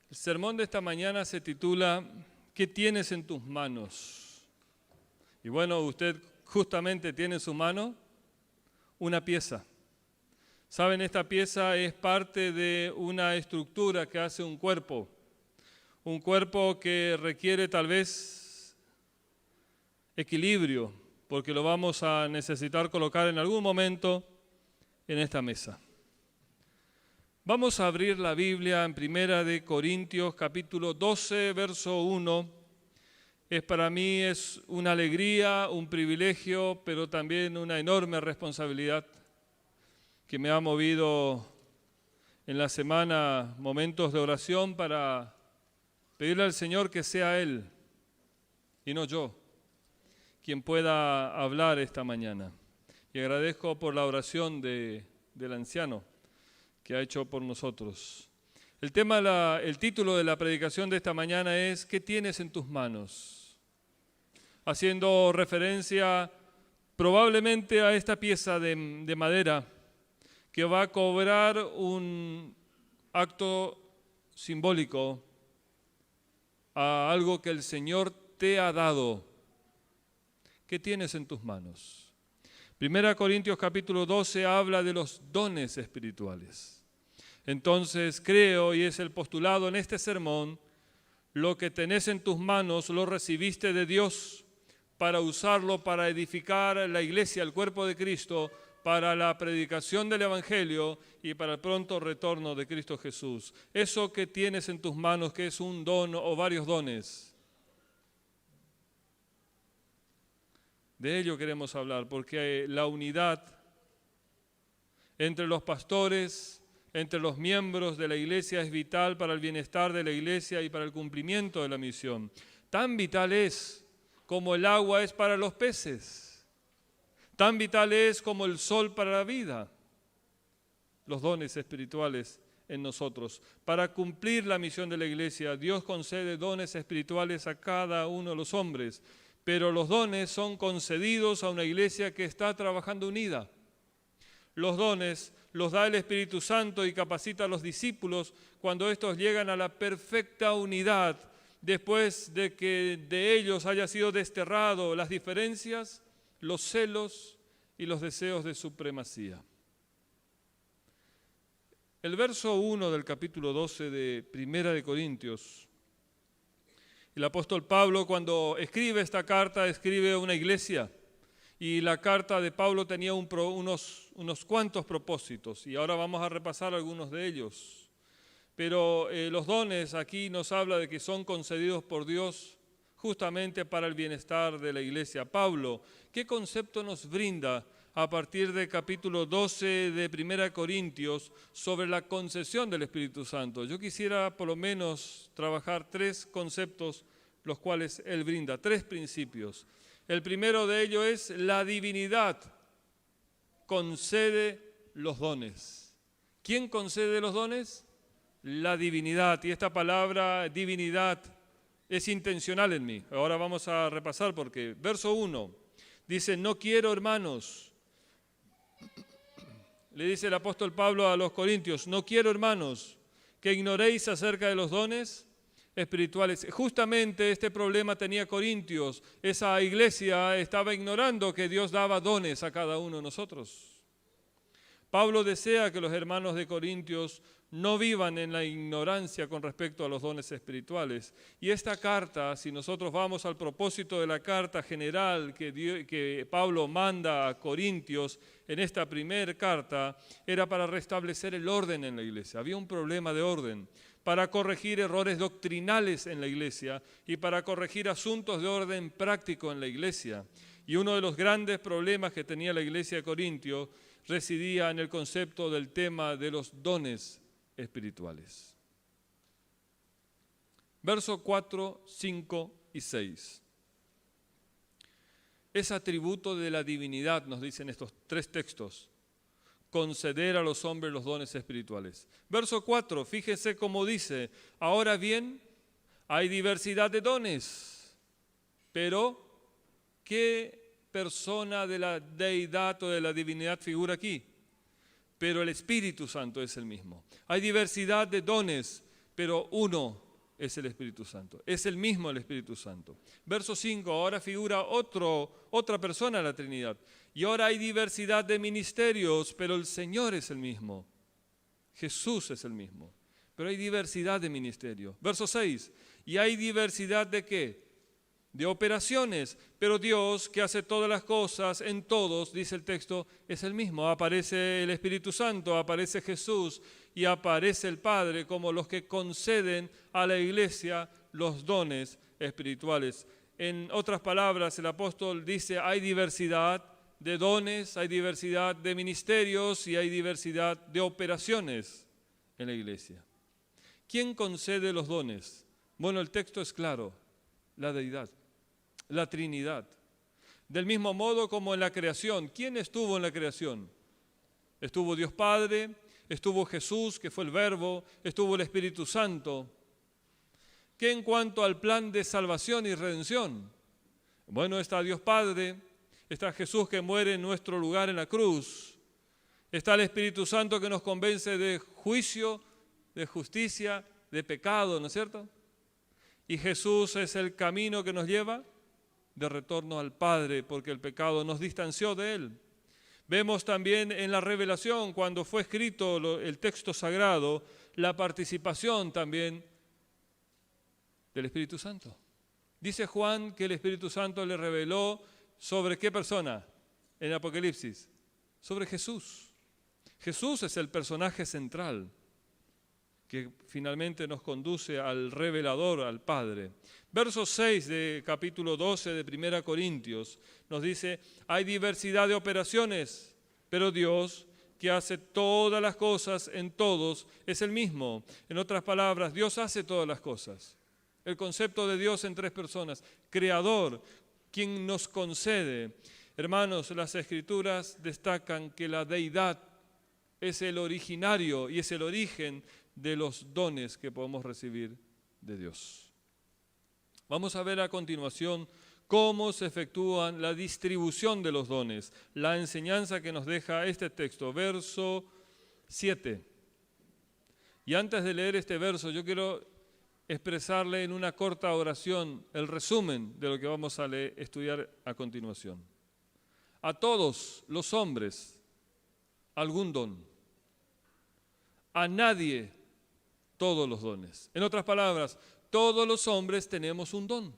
El sermón de esta mañana se titula ¿Qué tienes en tus manos? Y bueno, usted justamente tiene en su mano una pieza. Saben, esta pieza es parte de una estructura que hace un cuerpo que requiere tal vez equilibrio, porque lo vamos a necesitar colocar en algún momento en esta mesa. Vamos a abrir la Biblia en 1 Corintios capítulo 12, verso 1. Para mí es una alegría, un privilegio, pero también una enorme responsabilidad que me ha movido en la semana momentos de oración para pedirle al Señor que sea Él y no yo quien pueda hablar esta mañana. Y agradezco por la oración del anciano que ha hecho por nosotros. El título de la predicación de esta mañana es ¿qué tienes en tus manos? Haciendo referencia probablemente a esta pieza de madera que va a cobrar un acto simbólico a algo que el Señor te ha dado. ¿Qué tienes en tus manos? 1 Corintios capítulo 12 habla de los dones espirituales. Entonces creo, y es el postulado en este sermón, lo que tenés en tus manos lo recibiste de Dios para usarlo para edificar la iglesia, el cuerpo de Cristo, para la predicación del Evangelio y para el pronto retorno de Cristo Jesús. Eso que tienes en tus manos, que es un don o varios dones, de ello queremos hablar, porque la unidad entre los pastores, entre los miembros de la iglesia es vital para el bienestar de la iglesia y para el cumplimiento de la misión. Tan vital es como el agua es para los peces. Tan vital es como el sol para la vida. Los dones espirituales en nosotros. Para cumplir la misión de la iglesia, Dios concede dones espirituales a cada uno de los hombres, pero los dones son concedidos a una iglesia que está trabajando unida. Los dones los da el Espíritu Santo y capacita a los discípulos cuando estos llegan a la perfecta unidad, después de que de ellos haya sido desterrado las diferencias, los celos y los deseos de supremacía. El verso 1 del capítulo 12 de 1 Corintios, el apóstol Pablo cuando escribe esta carta, escribe a una iglesia. Y la carta de Pablo tenía unos cuantos propósitos, y ahora vamos a repasar algunos de ellos. Pero los dones aquí nos habla de que son concedidos por Dios justamente para el bienestar de la iglesia. Pablo, ¿qué concepto nos brinda a partir del capítulo 12 de 1 Corintios sobre la concesión del Espíritu Santo? Yo quisiera por lo menos trabajar tres conceptos, los cuales él brinda, tres principios. El primero de ellos es la divinidad concede los dones. ¿Quién concede los dones? La divinidad. Y esta palabra divinidad es intencional en mí. Ahora vamos a repasar porque verso 1 dice, no quiero hermanos. Le dice el apóstol Pablo a los corintios, no quiero hermanos que ignoréis acerca de los dones espirituales. Justamente este problema tenía Corintios. Esa iglesia estaba ignorando que Dios daba dones a cada uno de nosotros. Pablo desea que los hermanos de Corintios no vivan en la ignorancia con respecto a los dones espirituales. Y esta carta, si nosotros vamos al propósito de la carta general que Pablo manda a Corintios en esta primera carta, era para restablecer el orden en la iglesia. Había un problema de orden, para corregir errores doctrinales en la iglesia y para corregir asuntos de orden práctico en la iglesia. Y uno de los grandes problemas que tenía la iglesia de Corintio residía en el concepto del tema de los dones espirituales. Versos 4, 5 y 6. Es atributo de la divinidad, nos dicen estos tres textos, conceder a los hombres los dones espirituales. Verso 4, fíjese cómo dice, ahora bien, hay diversidad de dones, pero ¿qué persona de la deidad o de la divinidad figura aquí? Pero el Espíritu Santo es el mismo. Hay diversidad de dones, pero uno es el Espíritu Santo. Es el mismo el Espíritu Santo. Verso 5, ahora figura otra persona en la Trinidad. Y ahora hay diversidad de ministerios, pero el Señor es el mismo. Jesús es el mismo. Pero hay diversidad de ministerios. Verso 6, y hay diversidad de ¿qué? De operaciones, pero Dios que hace todas las cosas en todos, dice el texto, es el mismo. Aparece el Espíritu Santo, aparece Jesús y aparece el Padre como los que conceden a la iglesia los dones espirituales. En otras palabras, el apóstol dice, hay diversidad de dones, hay diversidad de ministerios y hay diversidad de operaciones en la iglesia. ¿Quién concede los dones? Bueno, el texto es claro, la deidad. La Trinidad. Del mismo modo como en la creación. ¿Quién estuvo en la creación? Estuvo Dios Padre, estuvo Jesús, que fue el Verbo, estuvo el Espíritu Santo. ¿Qué en cuanto al plan de salvación y redención? Bueno, está Dios Padre, está Jesús que muere en nuestro lugar en la cruz, está el Espíritu Santo que nos convence de juicio, de justicia, de pecado, ¿no es cierto? Y Jesús es el camino que nos lleva de retorno al Padre, porque el pecado nos distanció de Él. Vemos también en la revelación, cuando fue escrito el texto sagrado, la participación también del Espíritu Santo. Dice Juan que el Espíritu Santo le reveló sobre qué persona en Apocalipsis, sobre Jesús. Jesús es el personaje central que finalmente nos conduce al revelador, al Padre. Verso 6 de capítulo 12 de 1 Corintios nos dice, hay diversidad de operaciones, pero Dios, que hace todas las cosas en todos, es el mismo. En otras palabras, Dios hace todas las cosas. El concepto de Dios en tres personas, creador, quien nos concede. Hermanos, las Escrituras destacan que la deidad es el originario y es el origen de los dones que podemos recibir de Dios. Vamos a ver a continuación cómo se efectúa la distribución de los dones, la enseñanza que nos deja este texto, verso 7. Y antes de leer este verso, yo quiero expresarle en una corta oración el resumen de lo que vamos a estudiar a continuación. A todos los hombres, algún don. A nadie, todos los dones. En otras palabras, todos los hombres tenemos un don.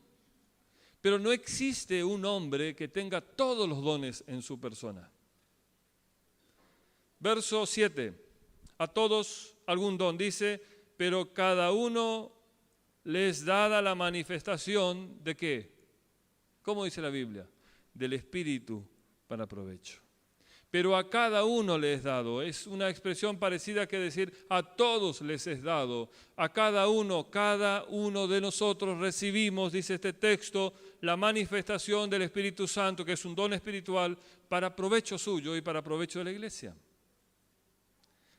Pero no existe un hombre que tenga todos los dones en su persona. Verso 7. A todos algún don, dice, pero cada uno les dada la manifestación de ¿qué? ¿Cómo dice la Biblia? Del Espíritu para provecho. Pero a cada uno les es dado. Es una expresión parecida que decir a todos les es dado. A cada uno de nosotros recibimos, dice este texto, la manifestación del Espíritu Santo, que es un don espiritual para provecho suyo y para provecho de la iglesia.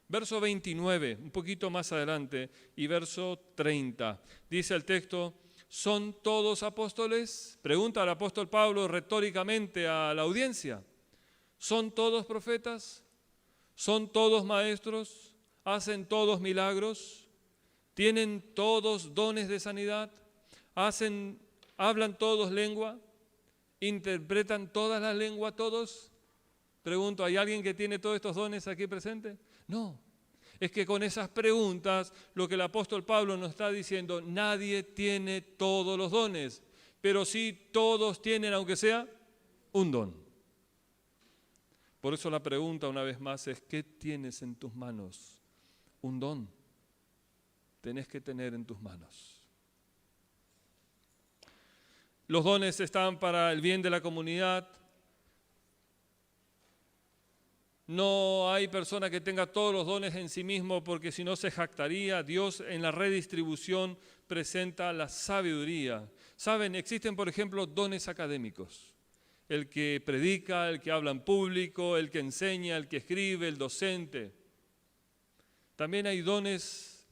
Verso 29, un poquito más adelante, y verso 30. Dice el texto, ¿son todos apóstoles? Pregunta al apóstol Pablo retóricamente a la audiencia. ¿Son todos profetas? ¿Son todos maestros? ¿Hacen todos milagros? ¿Tienen todos dones de sanidad? ¿Hablan todos lengua? ¿Interpretan todas las lenguas todos? Pregunto, ¿hay alguien que tiene todos estos dones aquí presente? No. Es que con esas preguntas lo que el apóstol Pablo nos está diciendo, nadie tiene todos los dones, pero sí todos tienen, aunque sea, un don. Por eso la pregunta una vez más es, ¿qué tienes en tus manos? Un don. Tenés que tener en tus manos. Los dones están para el bien de la comunidad. No hay persona que tenga todos los dones en sí mismo porque si no se jactaría. Dios en la redistribución presenta la sabiduría. Saben, existen por ejemplo dones académicos. El que predica, el que habla en público, el que enseña, el que escribe, el docente. También hay dones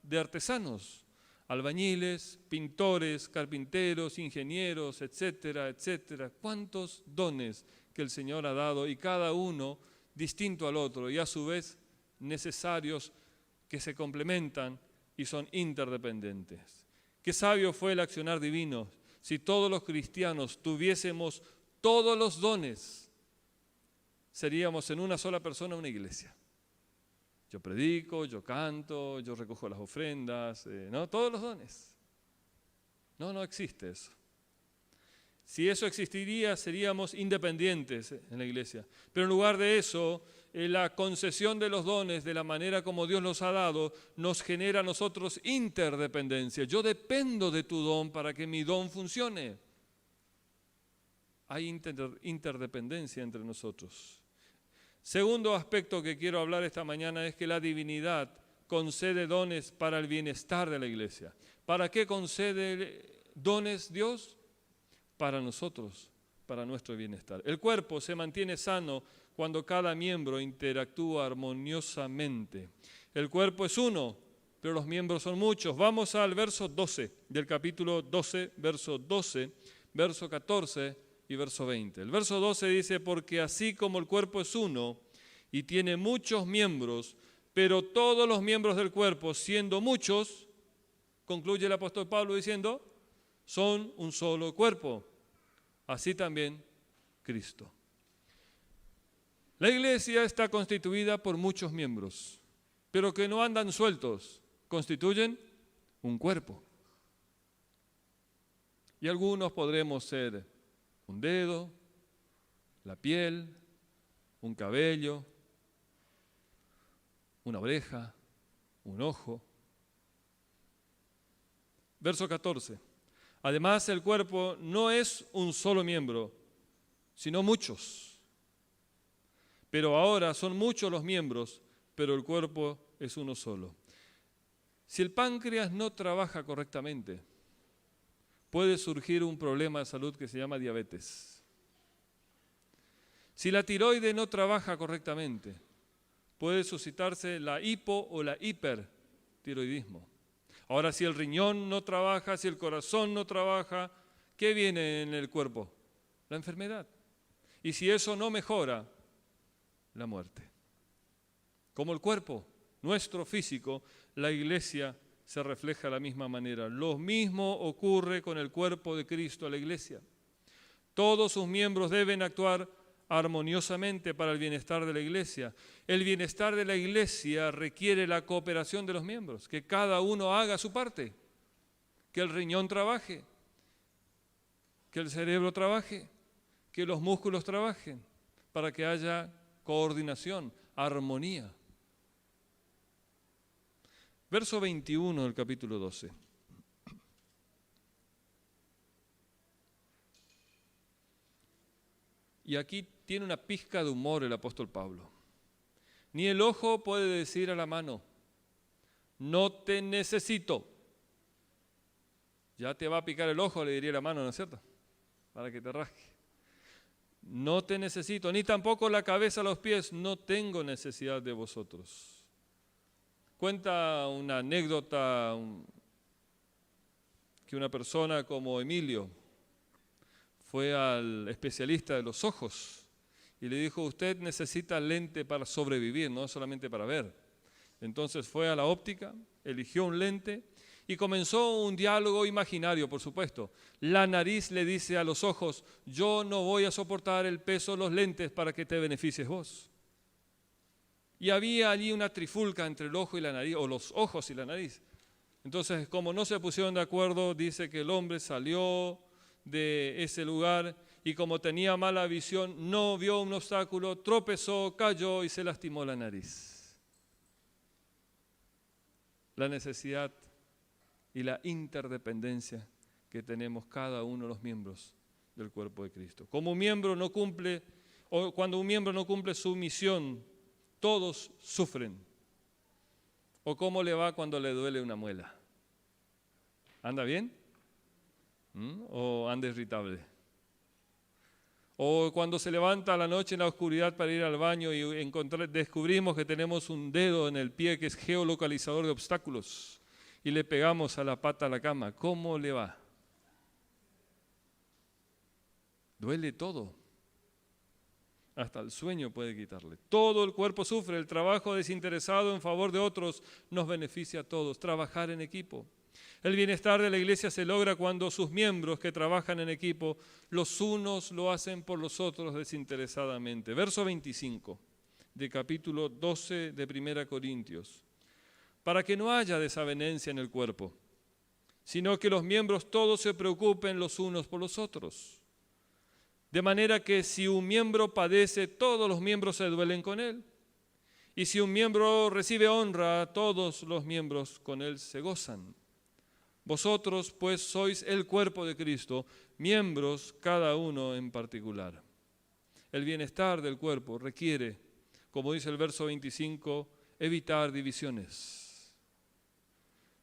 de artesanos, albañiles, pintores, carpinteros, ingenieros, etcétera, etcétera. ¿Cuántos dones que el Señor ha dado y cada uno distinto al otro y a su vez necesarios que se complementan y son interdependientes. Qué sabio fue el accionar divino si todos los cristianos tuviésemos todos los dones. Seríamos en una sola persona una iglesia. Yo predico, yo canto, yo recojo las ofrendas, ¿no? Todos los dones. No existe eso. Si eso existiría, seríamos independientes en la iglesia. Pero en lugar de eso, la concesión de los dones, de la manera como Dios los ha dado, nos genera a nosotros interdependencia. Yo dependo de tu don para que mi don funcione. Hay interdependencia entre nosotros. Segundo aspecto que quiero hablar esta mañana es que la divinidad concede dones para el bienestar de la iglesia. ¿Para qué concede dones Dios? Para nosotros, para nuestro bienestar. El cuerpo se mantiene sano cuando cada miembro interactúa armoniosamente. El cuerpo es uno, pero los miembros son muchos. Vamos al verso 12 del capítulo 12, verso 12, verso 14 y verso 20. El verso 12 dice, porque así como el cuerpo es uno y tiene muchos miembros, pero todos los miembros del cuerpo, siendo muchos, concluye el apóstol Pablo diciendo, son un solo cuerpo. Así también Cristo. La iglesia está constituida por muchos miembros, pero que no andan sueltos, constituyen un cuerpo. Y algunos podremos ser un dedo, la piel, un cabello, una oreja, un ojo. Verso 14. Además, el cuerpo no es un solo miembro, sino muchos. Pero ahora son muchos los miembros, pero el cuerpo es uno solo. Si el páncreas no trabaja correctamente, puede surgir un problema de salud que se llama diabetes. Si la tiroide no trabaja correctamente, puede suscitarse la hipo o la hipertiroidismo. Ahora, si el riñón no trabaja, si el corazón no trabaja, ¿qué viene en el cuerpo? La enfermedad. Y si eso no mejora, la muerte. Como el cuerpo, nuestro físico, la iglesia se refleja de la misma manera. Lo mismo ocurre con el cuerpo de Cristo, la iglesia. Todos sus miembros deben actuar armoniosamente para el bienestar de la iglesia. El bienestar de la iglesia requiere la cooperación de los miembros, que cada uno haga su parte, que el riñón trabaje, que el cerebro trabaje, que los músculos trabajen, para que haya coordinación, armonía. Verso 21 del capítulo 12. Y aquí tiene una pizca de humor el apóstol Pablo. Ni el ojo puede decir a la mano, no te necesito. Ya te va a picar el ojo, le diría la mano, ¿no es cierto? Para que te rasque. No te necesito, ni tampoco la cabeza a los pies, no tengo necesidad de vosotros. Cuenta una anécdota que una persona como Emilio fue al especialista de los ojos y le dijo, usted necesita lente para sobrevivir, no solamente para ver. Entonces fue a la óptica, eligió un lente y comenzó un diálogo imaginario, por supuesto. La nariz le dice a los ojos, yo no voy a soportar el peso de los lentes para que te beneficies vos. Y había allí una trifulca entre el ojo y la nariz, o los ojos y la nariz. Entonces, como no se pusieron de acuerdo, dice que el hombre salió de ese lugar y como tenía mala visión, no vio un obstáculo, tropezó, cayó y se lastimó la nariz. La necesidad y la interdependencia que tenemos cada uno de los miembros del cuerpo de Cristo. Como un miembro no cumple, o cuando un miembro no cumple su misión, todos sufren. ¿O cómo le va cuando le duele una muela? ¿Anda bien? ¿O anda irritable? O cuando se levanta a la noche en la oscuridad para ir al baño y descubrimos que tenemos un dedo en el pie que es geolocalizador de obstáculos y le pegamos a la pata a la cama. ¿Cómo le va? Duele todo. Hasta el sueño puede quitarle. Todo el cuerpo sufre. El trabajo desinteresado en favor de otros nos beneficia a todos. Trabajar en equipo. El bienestar de la iglesia se logra cuando sus miembros que trabajan en equipo, los unos lo hacen por los otros desinteresadamente. Verso 25 de capítulo 12 de 1 Corintios. Para que no haya desavenencia en el cuerpo, sino que los miembros todos se preocupen los unos por los otros. De manera que si un miembro padece, todos los miembros se duelen con él. Y si un miembro recibe honra, todos los miembros con él se gozan. Vosotros, pues, sois el cuerpo de Cristo, miembros cada uno en particular. El bienestar del cuerpo requiere, como dice el verso 25, evitar divisiones.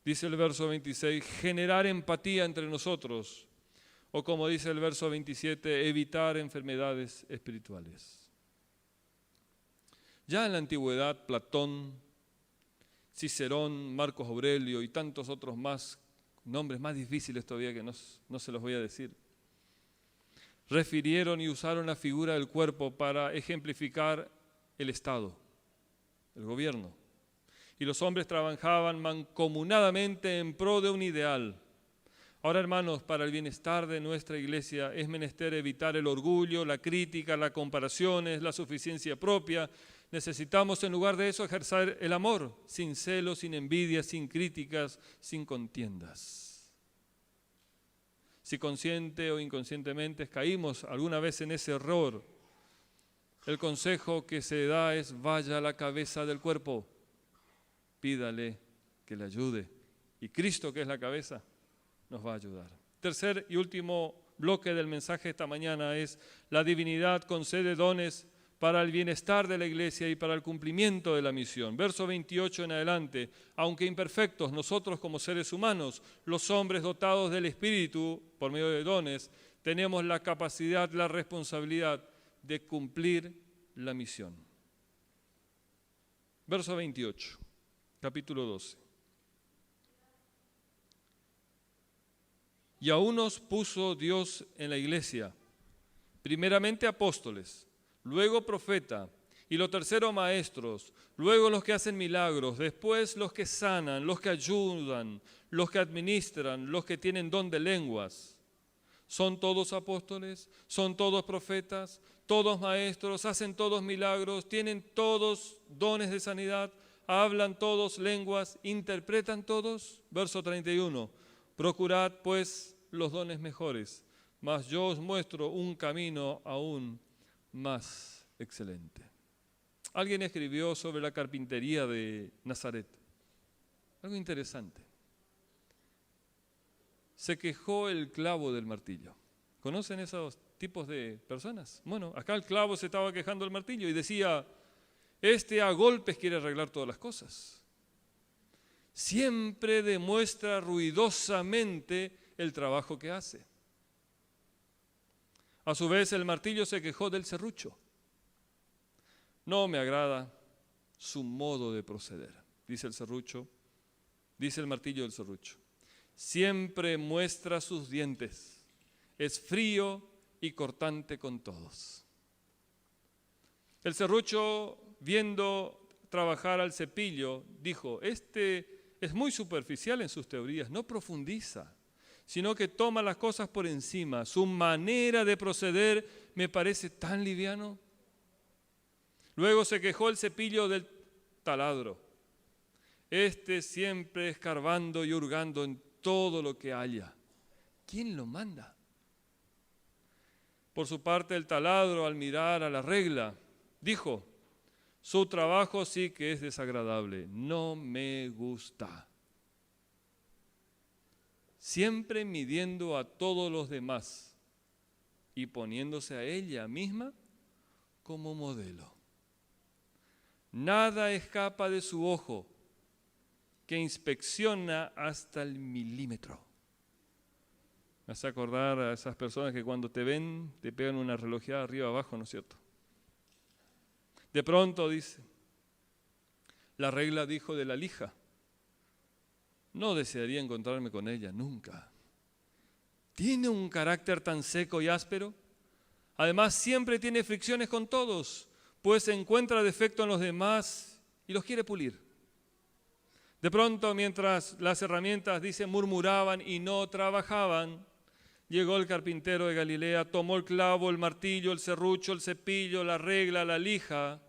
Dice el verso 26, generar empatía entre nosotros. O como dice el verso 27, evitar enfermedades espirituales. Ya en la antigüedad, Platón, Cicerón, Marcos Aurelio y tantos otros más, nombres más difíciles todavía que no se los voy a decir, refirieron y usaron la figura del cuerpo para ejemplificar el Estado, el gobierno. Y los hombres trabajaban mancomunadamente en pro de un ideal. Ahora, hermanos, para el bienestar de nuestra iglesia es menester evitar el orgullo, la crítica, las comparaciones, la suficiencia propia. Necesitamos en lugar de eso ejercer el amor, sin celos, sin envidias, sin críticas, sin contiendas. Si consciente o inconscientemente caímos alguna vez en ese error, el consejo que se da es vaya a la cabeza del cuerpo, pídale que le ayude. Y Cristo, que es la cabeza, nos va a ayudar. Tercer y último bloque del mensaje esta mañana es la divinidad concede dones para el bienestar de la iglesia y para el cumplimiento de la misión. Verso 28 en adelante, aunque imperfectos, nosotros como seres humanos, los hombres dotados del Espíritu por medio de dones, tenemos la capacidad, la responsabilidad de cumplir la misión. Verso 28, capítulo 12. Y a unos puso Dios en la iglesia, primeramente apóstoles, luego profeta, y lo tercero maestros, luego los que hacen milagros, después los que sanan, los que ayudan, los que administran, los que tienen don de lenguas. ¿Son todos apóstoles? ¿Son todos profetas? ¿Todos maestros? ¿Hacen todos milagros? ¿Tienen todos dones de sanidad? ¿Hablan todos lenguas? ¿Interpretan todos? Verso 31. Procurad pues los dones mejores, mas yo os muestro un camino aún más excelente. Alguien escribió sobre la carpintería de Nazaret. Algo interesante. Se quejó el clavo del martillo. ¿Conocen esos tipos de personas? Bueno, acá el clavo se estaba quejando del martillo y decía, a golpes quiere arreglar todas las cosas. Siempre demuestra ruidosamente el trabajo que hace. A su vez, el martillo se quejó del serrucho. No me agrada su modo de proceder, dice el serrucho, dice el martillo del serrucho. Siempre muestra sus dientes, es frío y cortante con todos. El serrucho, viendo trabajar al cepillo, dijo, es muy superficial en sus teorías, no profundiza, sino que toma las cosas por encima. Su manera de proceder me parece tan liviano. Luego se quejó el cepillo del taladro. Siempre escarbando y hurgando en todo lo que halla. ¿Quién lo manda? Por su parte, el taladro, al mirar a la regla, dijo, su trabajo sí que es desagradable, no me gusta. Siempre midiendo a todos los demás y poniéndose a ella misma como modelo. Nada escapa de su ojo, que inspecciona hasta el milímetro. Me hace acordar a esas personas que cuando te ven, te pegan una relojeada arriba abajo, ¿no es cierto? De pronto dice, la regla dijo de la lija, no desearía encontrarme con ella nunca. ¿Tiene un carácter tan seco y áspero? Además, siempre tiene fricciones con todos, pues encuentra defecto en los demás y los quiere pulir. De pronto, mientras las herramientas, dice, murmuraban y no trabajaban, llegó el carpintero de Galilea, tomó el clavo, el martillo, el serrucho, el cepillo, la regla, la lija,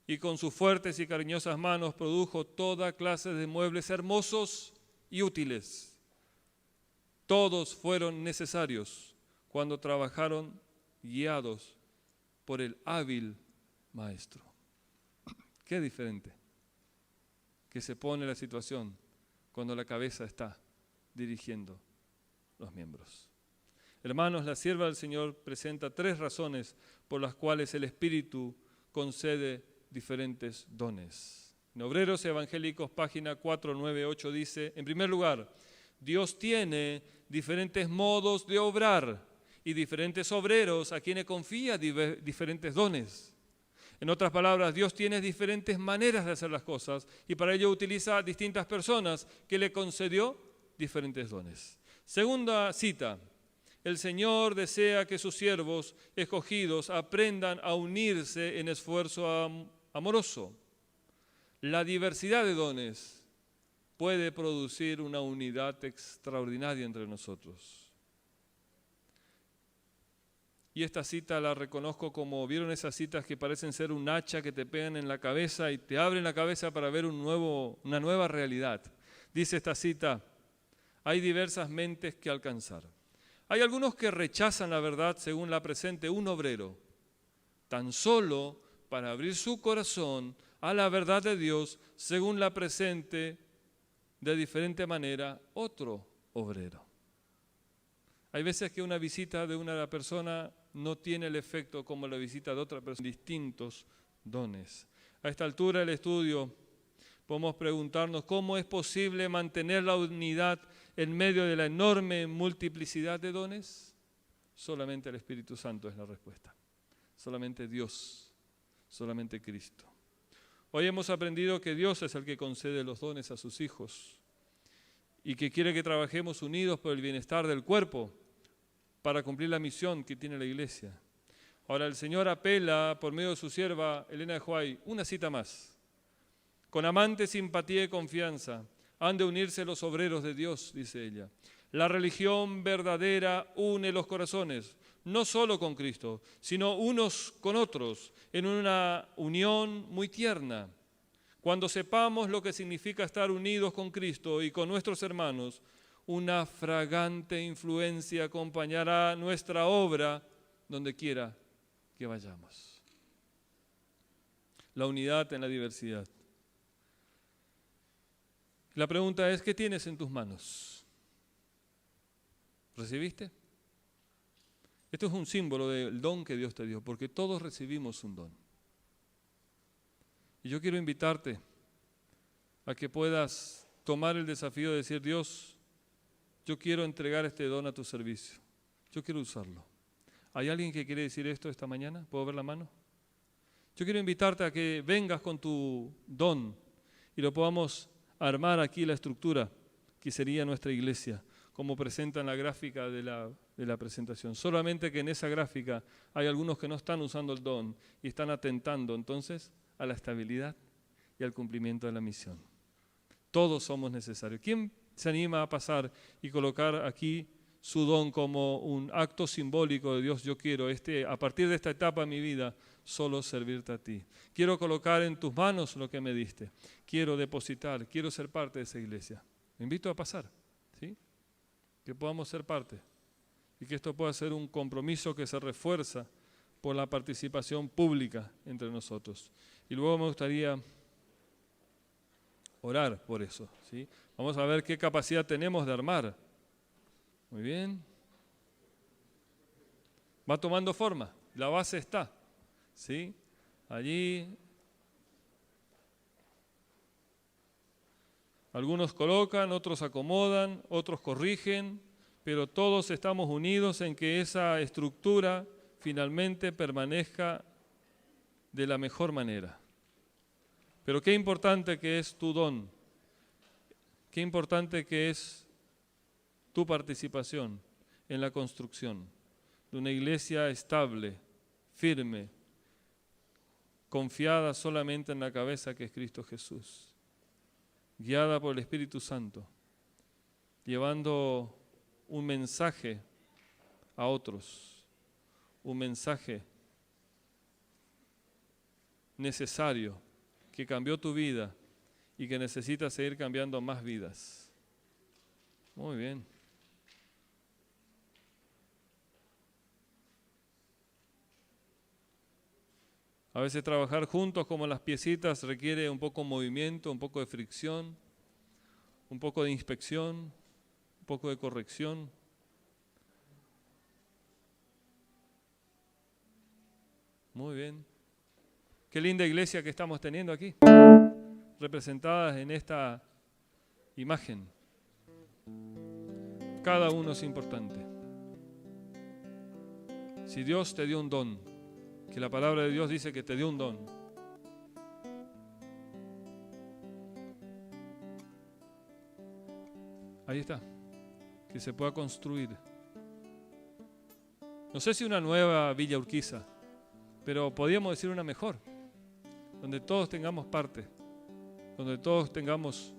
y con sus fuertes y cariñosas manos produjo toda clase de muebles hermosos y útiles. Todos fueron necesarios cuando trabajaron guiados por el hábil maestro. Qué diferente que se pone la situación cuando la cabeza está dirigiendo los miembros. Hermanos, la sierva del Señor presenta 3 razones por las cuales el Espíritu concede diferentes dones. En Obreros Evangélicos, página 498 dice, en primer lugar, Dios tiene diferentes modos de obrar y diferentes obreros a quienes confía diferentes dones. En otras palabras, Dios tiene diferentes maneras de hacer las cosas y para ello utiliza distintas personas que le concedió diferentes dones. Segunda cita, el Señor desea que sus siervos escogidos aprendan a unirse en esfuerzo amoroso. La diversidad de dones puede producir una unidad extraordinaria entre nosotros. Y esta cita la reconozco como, ¿vieron esas citas que parecen ser un hacha que te pegan en la cabeza y te abren la cabeza para ver una nueva realidad? Dice esta cita, hay diversas mentes que alcanzar. Hay algunos que rechazan la verdad según la presente un obrero, tan solo para abrir su corazón a la verdad de Dios según la presente de diferente manera otro obrero. Hay veces que una visita de una persona no tiene el efecto como la visita de otra persona, distintos dones. A esta altura del estudio podemos preguntarnos cómo es posible mantener la unidad en medio de la enorme multiplicidad de dones. Solamente el Espíritu Santo es la respuesta. Solamente Dios, solamente Cristo. Hoy hemos aprendido que Dios es el que concede los dones a sus hijos y que quiere que trabajemos unidos por el bienestar del cuerpo para cumplir la misión que tiene la iglesia. Ahora el Señor apela por medio de su sierva Elena de Huay, una cita más. Con amante simpatía y confianza han de unirse los obreros de Dios, dice ella. La religión verdadera une los corazones, no solo con Cristo, sino unos con otros, en una unión muy tierna. Cuando sepamos lo que significa estar unidos con Cristo y con nuestros hermanos, una fragante influencia acompañará nuestra obra donde quiera que vayamos. La unidad en la diversidad. La pregunta es, ¿qué tienes en tus manos? ¿Recibiste? Esto es un símbolo del don que Dios te dio, porque todos recibimos un don. Y yo quiero invitarte a que puedas tomar el desafío de decir, Dios, yo quiero entregar este don a tu servicio. Yo quiero usarlo. ¿Hay alguien que quiere decir esto esta mañana? ¿Puedo ver la mano? Yo quiero invitarte a que vengas con tu don y lo podamos armar aquí la estructura que sería nuestra iglesia, como presenta en la gráfica de la presentación. Solamente que en esa gráfica hay algunos que no están usando el don y están atentando entonces a la estabilidad y al cumplimiento de la misión. Todos somos necesarios. ¿Quién se anima a pasar y colocar aquí su don como un acto simbólico de Dios? Yo quiero, a partir de esta etapa de mi vida, solo servirte a ti. Quiero colocar en tus manos lo que me diste. Quiero depositar, quiero ser parte de esa iglesia. Me invito a pasar, ¿sí? Que podamos ser parte y que esto pueda ser un compromiso que se refuerza por la participación pública entre nosotros. Y luego me gustaría orar por eso, ¿sí? Vamos a ver qué capacidad tenemos de armar. Muy bien. Va tomando forma, la base está, ¿sí? Allí algunos colocan, otros acomodan, otros corrigen, pero todos estamos unidos en que esa estructura finalmente permanezca de la mejor manera. Pero qué importante que es tu don, qué importante que es tu participación en la construcción. de una iglesia estable, firme, confiada solamente en la cabeza que es Cristo Jesús, guiada por el Espíritu Santo, llevando un mensaje a otros, un mensaje necesario que cambió tu vida y que necesita seguir cambiando más vidas. Muy bien. A veces trabajar juntos como las piecitas requiere un poco de movimiento, un poco de fricción, un poco de inspección, un poco de corrección. Muy bien. Qué linda iglesia que estamos teniendo aquí, representadas en esta imagen. Cada uno es importante. Si Dios te dio un don, que la palabra de Dios dice que te dio un don, ahí está, que se pueda construir. No sé si una nueva Villa Urquiza, pero podríamos decir una mejor, donde todos tengamos parte, donde todos tengamos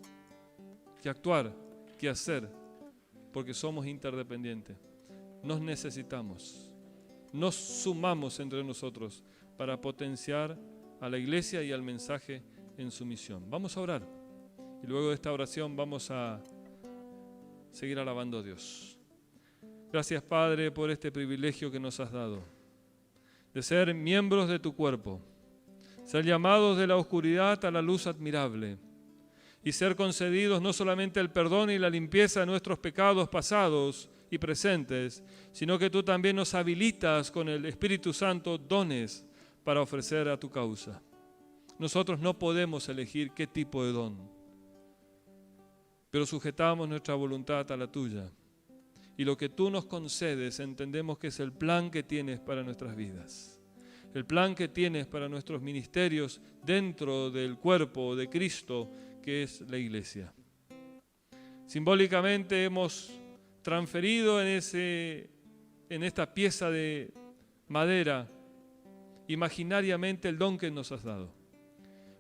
que actuar, que hacer, porque somos interdependientes. Nos necesitamos, nos sumamos entre nosotros para potenciar a la iglesia y al mensaje en su misión. Vamos a orar y luego de esta oración vamos a seguir alabando a Dios. Gracias, Padre, por este privilegio que nos has dado de ser miembros de tu cuerpo, ser llamados de la oscuridad a la luz admirable y ser concedidos no solamente el perdón y la limpieza de nuestros pecados pasados y presentes, sino que tú también nos habilitas con el Espíritu Santo dones para ofrecer a tu causa. Nosotros no podemos elegir qué tipo de don, pero sujetamos nuestra voluntad a la tuya. Y lo que tú nos concedes entendemos que es el plan que tienes para nuestras vidas. El plan que tienes para nuestros ministerios dentro del cuerpo de Cristo, que es la iglesia. Simbólicamente hemos transferido en esta pieza de madera imaginariamente el don que nos has dado.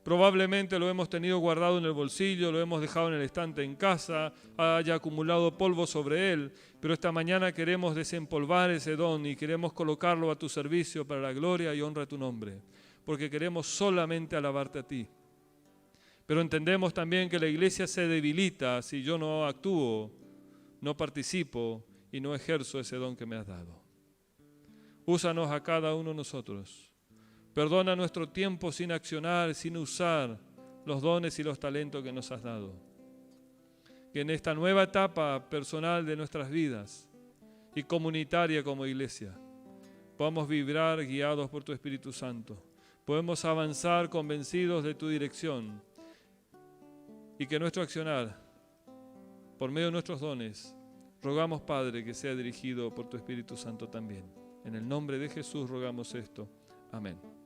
Probablemente lo hemos tenido guardado en el bolsillo, lo hemos dejado en el estante en casa, haya acumulado polvo sobre él, pero esta mañana queremos desempolvar ese don y queremos colocarlo a tu servicio para la gloria y honra de tu nombre, porque queremos solamente alabarte a ti. Pero entendemos también que la iglesia se debilita si yo no actúo, no participo y no ejerzo ese don que me has dado. Úsanos a cada uno de nosotros. Perdona nuestro tiempo sin accionar, sin usar los dones y los talentos que nos has dado. Que en esta nueva etapa personal de nuestras vidas y comunitaria como iglesia, podamos vibrar guiados por tu Espíritu Santo. Podemos avanzar convencidos de tu dirección y que nuestro accionar, por medio de nuestros dones, rogamos, Padre, que sea dirigido por tu Espíritu Santo también. En el nombre de Jesús rogamos esto. Amén.